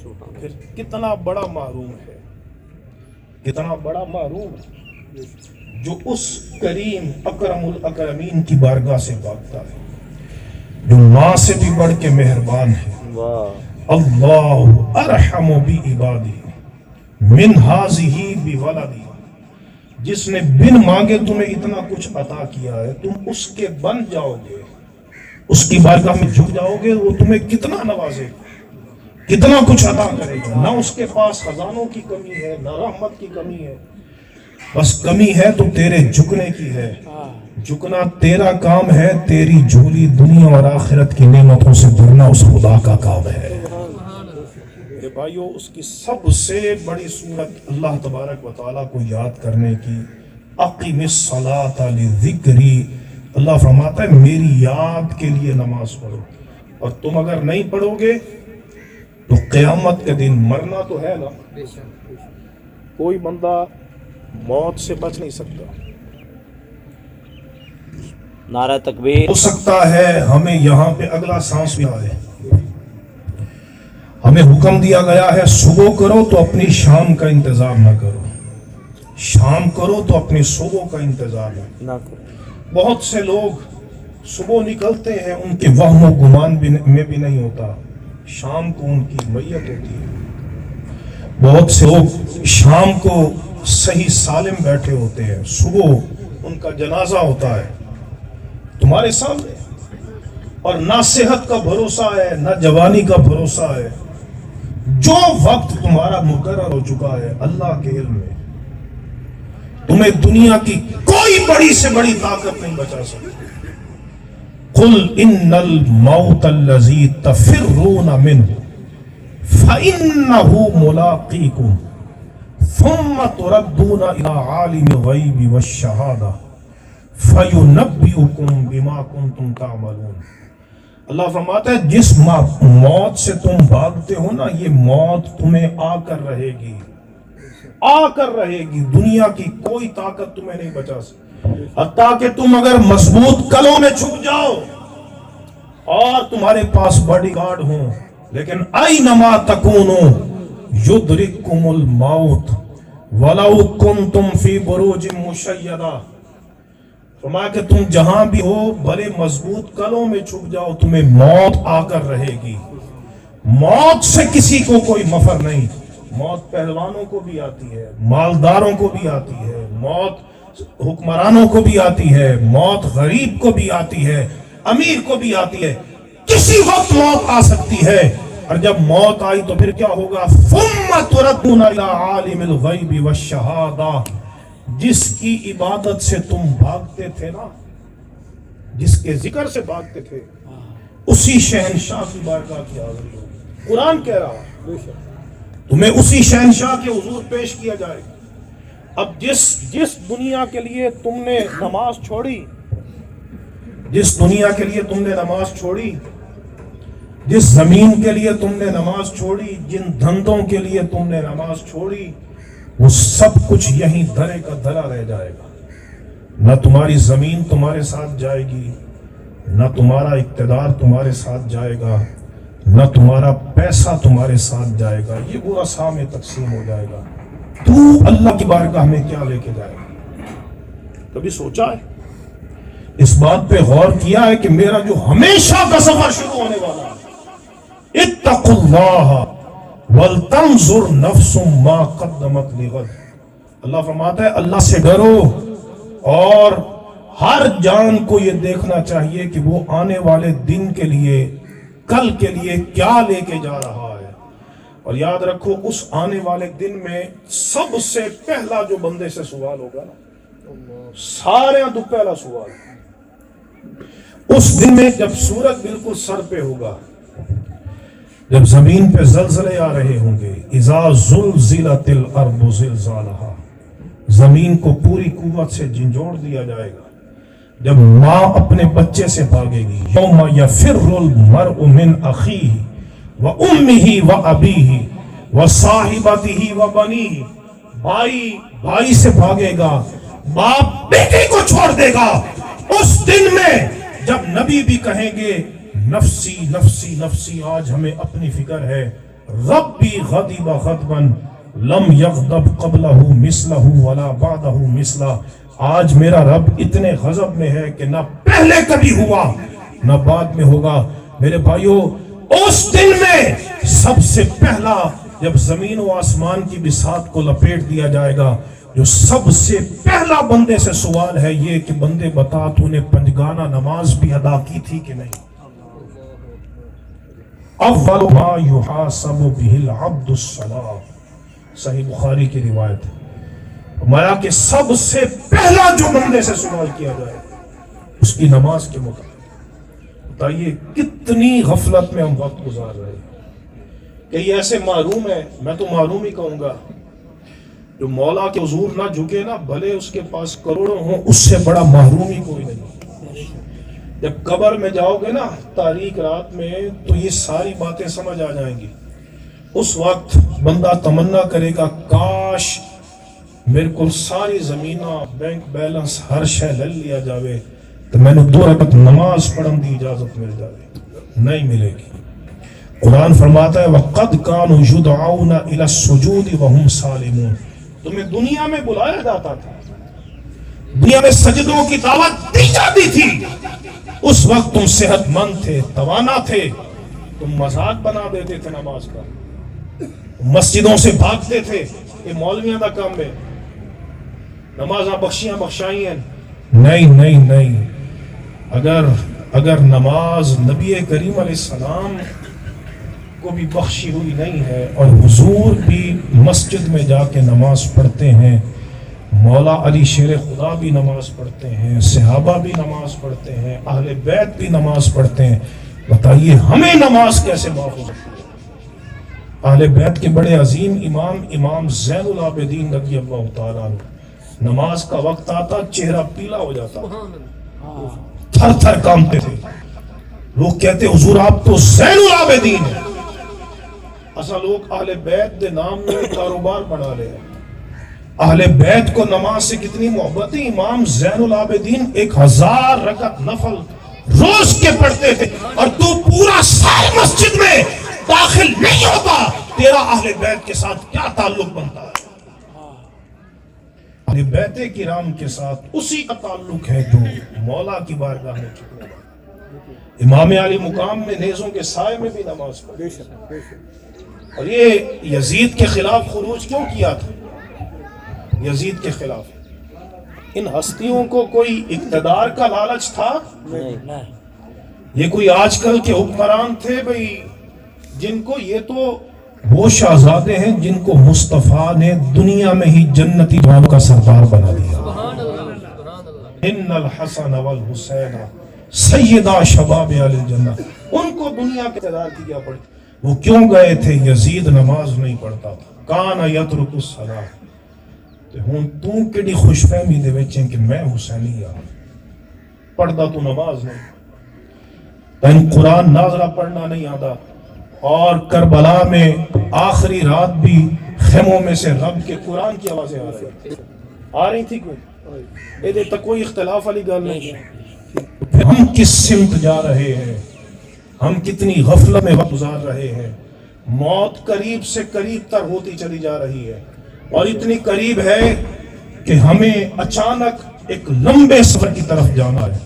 پھر کتنا بڑا محروم ہے، کتنا بڑا محروم ہے جو اس کریم اکرم الاکرمین کی بارگاہ سے بھاگتا ہے، جو ماں سے بھی بڑھ کے مہربان ہے۔ اللہ ارحم بعبادی من ہذہ بولدی، جس نے بن مانگے تمہیں اتنا کچھ عطا کیا ہے، تم اس کے بن جاؤ گے، اس کی بارگاہ میں جھک جاؤ گے، وہ تمہیں کتنا نوازے گا، کتنا کچھ عطا کرے گا۔ نہ اس کے پاس خزانوں کی کمی ہے، نہ رحمت کی کمی ہے، بس کمی ہے تو تیرے جھکنے کی ہے۔ جھکنا تیرا کام ہے، تیری جھولی دنیا اور آخرت کی نعمتوں سے بھرنا اس خدا کا کام ہے۔ میرے بھائیو، اس کی سب سے بڑی صورت اللہ تبارک و تعالیٰ کو یاد کرنے کی، اقیم الصلاۃ لذکری، اللہ فرماتا ہے میری یاد کے لیے نماز پڑھو، اور تم اگر نہیں پڑھو گے تو قیامت کے دن مرنا تو ہے نا، کوئی بندہ موت سے بچ نہیں سکتا۔ نعرہ تکبیر۔ ہو سکتا ہے ہمیں یہاں پہ اگلا سانس بھی آئے، ہمیں حکم دیا گیا ہے صبح کرو تو اپنی شام کا انتظار نہ کرو، شام کرو تو اپنی صبح کا انتظار نہ کرو۔ بہت سے لوگ صبح نکلتے ہیں، ان کے وہم و گمان میں بھی نہیں ہوتا شام کو ان کی میت ہوتی ہے۔ بہت سے لوگ شام کو صحیح سالم بیٹھے ہوتے ہیں، صبح ان کا جنازہ ہوتا ہے تمہارے سامنے، اور نہ صحت کا بھروسہ ہے نہ جوانی کا بھروسہ ہے۔ جو وقت تمہارا مقرر ہو چکا ہے اللہ کے علم میں، تمہیں دنیا کی کوئی بڑی سے بڑی طاقت نہیں بچا سکتی۔ قل ان الموت الذی تفرون منہ فإنہ ملاقیکم ثم تردون الی عالم الغیب والشہادہ فَيُنَبِّئُكُمْ بِمَا كُنْتُمْ تَعْمَلُونَ۔ اللہ فرماتا ہے جس موت سے تم بھاگتے ہو نا، یہ موت تمہیں آ کر رہے گی، آ کر رہے گی، دنیا کی کوئی طاقت تمہیں نہیں بچا سکتی۔ حتیٰ کہ تم اگر مضبوط کلوں میں چھپ جاؤ اور تمہارے پاس باڈی گارڈ ہوں، لیکن اینما تکونوا یدرککم الموت ولو کنتم فی بروج مشیدہ۔ فرمایا کہ تم جہاں بھی ہو بھلے مضبوط کلوں میں چھپ جاؤ، تمہیں موت آ کر رہے گی۔ موت سے کسی کو کوئی مفر نہیں، موت پہلوانوں کو بھی آتی ہے، مالداروں کو بھی آتی ہے، موت حکمرانوں کو بھی آتی ہے، موت غریب کو بھی آتی ہے، امیر کو بھی آتی ہے، کسی وقت موت آ سکتی ہے۔ اور جب موت آئی تو پھر کیا ہوگا؟ ثم تردون الی عالم الغیب والشہادہ، جس کی عبادت سے تم بھاگتے تھے نا، جس کے ذکر سے بھاگتے تھے، اسی شہنشاہ کی بارگاہ کی حاضری ہوگی۔ قرآن کہہ رہا ہے تمہیں اسی شہنشاہ کے حضور پیش کیا جائے گا۔ اب جس دنیا کے لیے تم نے نماز چھوڑی، جس دنیا کے لیے تم نے نماز چھوڑی، جس زمین کے لیے تم نے نماز چھوڑی، جن دھندوں کے لیے تم نے نماز چھوڑی، وہ سب کچھ یہیں دھرے کا دھرا رہ جائے گا۔ نہ تمہاری زمین تمہارے ساتھ جائے گی، نہ تمہارا اقتدار تمہارے ساتھ جائے گا، نہ تمہارا پیسہ تمہارے ساتھ جائے گا، یہ پورا سامنے تقسیم ہو جائے گا۔ تو اللہ کی بارگاہ میں کیا لے کے جائے گا؟ کبھی سوچا ہے؟ اس بات پہ غور کیا ہے کہ میرا جو ہمیشہ کا سفر شروع ہونے والا ہے، اتقوا اللہ وَلْتَنْظُرْ نَفْسٌ مَا قَدَّمَتْ لِغَدٍ، اللہ فرماتا ہے اللہ سے ڈرو، اور ہر جان کو یہ دیکھنا چاہیے کہ وہ آنے والے دن کے لیے، کل کے لیے کیا لے کے جا رہا ہے۔ اور یاد رکھو اس آنے والے دن میں سب سے پہلا جو بندے سے سوال ہوگا نا، سارے تو پہلا سوال اس دن میں جب سورج بالکل سر پہ ہوگا، جب زمین پہ زلزلے آ رہے ہوں گے، اذا زلزلت الارض زلزالہا، زمین کو پوری قوت سے جھنجھوڑ دیا جائے گا، جب ماں اپنے بچے سے بھاگے گی، یوم یفر المرء من اخیہ وامہ وابیہ وصاحبتہ وبنیہ، بھائی سے بھاگے گا، باپ بیٹے کو چھوڑ دے گا۔ اس دن میں جب نبی بھی کہیں گے نفسی نفسی نفسی، آج ہمیں اپنی فکر ہے، ربی غضب غضبا لم یغضب قبلہ مثلہ ولا بعدہ مثلہ. آج میرا رب اتنے غضب میں ہے کہ نہ پہلے کبھی ہوا نہ بعد میں ہوگا. میرے بھائیوں، اس دن میں سب سے پہلا جب زمین و آسمان کی بساط کو لپیٹ دیا جائے گا، جو سب سے پہلا بندے سے سوال ہے یہ کہ بندے بتا تو نے پنجگانہ نماز بھی ادا کی تھی کہ نہیں. اول ما یحاسب به العبد الصلاۃ، صحیح بخاری کی روایت ہے. فرمایا کہ سب سے پہلا جو بندے سے سوال کیا جائے اس کی نماز کے متعلق. بتائیے کتنی غفلت میں ہم وقت گزار رہے ہیں. کہ یہ ایسے محروم ہے، میں تو محروم ہی کہوں گا، جو مولا کے حضور نہ جھکے نا، بھلے اس کے پاس کروڑوں ہوں، اس سے بڑا محروم ہی کوئی نہیں. جب قبر میں جاؤ گے نا تاریک رات میں، تو یہ ساری باتیں سمجھ آ جائیں گی. اس وقت بندہ تمنا کرے گا کاش میرے کو ساری زمینہ بینک بیلنس ہر شے لے لیا جاوے تو میں نے 2 رکعت نماز پڑھن دی اجازت مل جائے. نہیں ملے گی. قرآن فرماتا ہے وَقَدْ كَانُوا يُدْعَوْنَ إِلَى السُّجُودِ وَهُمْ سَالِمُونَ. تمہیں دنیا میں بلایا جاتا تھا، دنیا میں سجدوں کی دعوت دی جاتی تھی. اس وقت تم صحت مند تھے، توانا تھے، تم مذاق بنا دیتے تھے نماز کا، مسجدوں سے بھاگتے تھے. یہ مولویاں دا کام ہے، نمازاں بخشیاں بخشائیں. نہیں. اگر نماز نبی کریم علیہ السلام کو بھی بخشی ہوئی نہیں ہے اور حضور بھی مسجد میں جا کے نماز پڑھتے ہیں، مولا علی شیر خدا بھی نماز پڑھتے ہیں، صحابہ بھی نماز پڑھتے ہیں، اہل بیت بھی نماز پڑھتے ہیں، بتائیے ہمیں نماز کیسے معاف ہو سکتی ہے؟ اہل بیت کے بڑے عظیم امام زین العابدین رضی اللہ تعالیٰ عنہ، نماز کا وقت آتا چہرہ پیلا ہو جاتا، تھر تھر کانپتے تھے. لوگ کہتے حضور آپ تو زین العابدین ہیں. اصل لوگ اہل بیت دے نام میں کاروبار بنا لے. اہل بیت کو نماز سے کتنی محبت ہے. امام زین العابدین 1000 رکعت نفل روز کے پڑھتے تھے، اور تو پورا سال مسجد میں داخل نہیں ہوتا، تیرا اہل بیت کے ساتھ کیا تعلق بنتا ہے؟ اہل بیت کرام کے ساتھ اسی کا تعلق ہے جو مولا کی بارگاہ میں چکا. امام علی مقام میں نیزوں کے سائے میں بھی نماز پڑھی. اور یہ یزید کے خلاف خروج کیوں کیا تھا؟ یزید کے خلاف ان ہستیوں کو کوئی اقتدار کا لالچ تھا؟ یہ کوئی آج کل کے حکمران تھے بھئی، جن کو یہ تو وہ شہزادے ہیں جن کو مصطفیٰ نے دنیا میں ہی جنتی جوانوں کا سردار بنا دیا. ان الحسن والحسین سیدہ شباب اہل الجنہ. ان کو دنیا کے اقتدار کی کیا پڑی؟ وہ کیوں گئے تھے؟ یزید نماز نہیں پڑھتا تھا. کان یترک الصلاۃ. ہوں تو کیڑی خوش فہمی دے وچ کہ میں حسینی ہاں، پڑھدا تو نماز نہیں، تین قرآن ناظرہ پڑھنا نہیں آتا. اور کربلا میں آخری رات بھی خیموں میں سے رب کے قرآن کی آوازیں آ رہی تھی. کوئی یہ تک کوئی اختلاف والی گل نہیں. ہم کس سمت جا رہے ہیں؟ ہم کتنی غفلت میں وقت گزار رہے ہیں؟ موت قریب سے قریب تر ہوتی چلی جا رہی ہے، اور اتنی قریب ہے کہ ہمیں اچانک ایک لمبے سفر کی طرف جانا ہے.